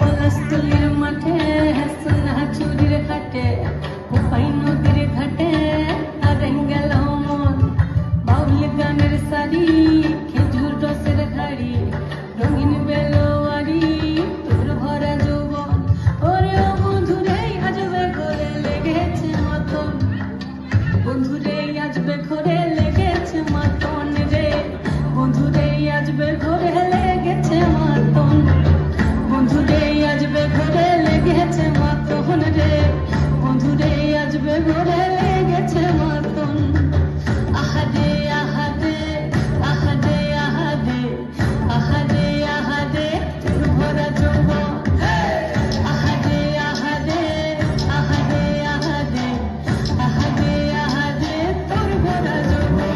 পলাশতলির মাঠে সোনা চুরির কাটে কোপাই নদীর ঘাটে হারে গেল মন বাউল গানের শাড়ি খেজুর রসের ঘাড়ি রঙিন বেলোয়ারি তোর ভরা যৌবন ওরে ও বন্ধুরে আজবে ঘরে লেগেছে মতন বন্ধুরে আজবে ঘরে লেগেছে মতন রে বন্ধুরে আজবে ঘরে লেগেছে মতন বন্ধুরে আজবে ঘরে লেগেছে মতন রে বন্ধুরে আজবে ঘরে লেগেছে মতন আহারে আহারে আহারে আহারে আহারে আহারে তোর ভরা যৌবন আহারে আহারে আহারে আহারে আহারে আহারে তোর ভরা যৌবন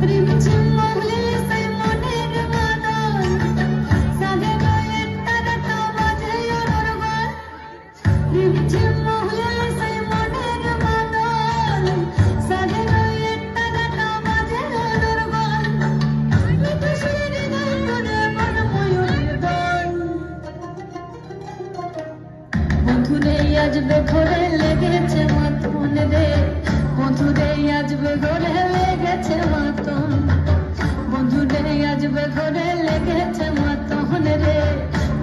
রিমঝিম মহলে সেই মনের বাদল সাজে গয়ে তারাটা বাজে অনর্গল রিমঝিম মহলে সেই মনের বাদল সাজে গয়ে তারাটা বাজে অনর্গল মিঠু সুরে গান করে বন ময়ূরের দল বন্ধুরে আজবে ঘরে লেগেছে মতন রে বন্ধুরে আজবে ঘরে লেগেছে মতন বন্ধুরে আজবে ঘরে লেগেছে মতন রে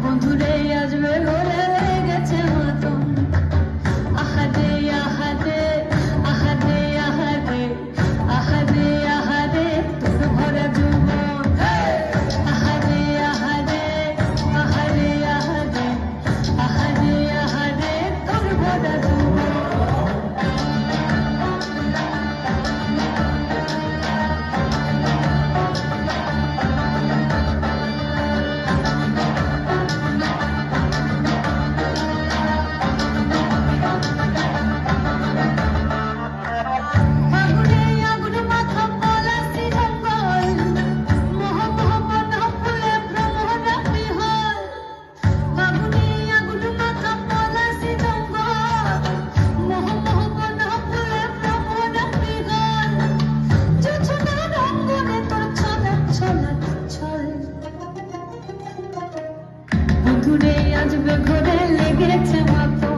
বন্ধুরে আজবে ঘরে লেগেছে মতন আহারে আহারে আহারে আহারে আহারে আহারে তোর ভরা যৌবন আহারে আহারে আহারে আহারে আহারে আহারে তোর ভরা যৌবন আগুনে আগুন মাথা পলাশি জঙ্গল মোহ মোহ বন ফুলে ভ্রমরা বিহল আগুনে আগুন মাথা পলাশি জঙ্গল মোহ মোহ বন ফুলে ভ্রমরা বিহল জোছনা রঙ্গনে তোর ছলক ছলক ছল বন্ধুরে আজবে ঘরে লেগেছে মতন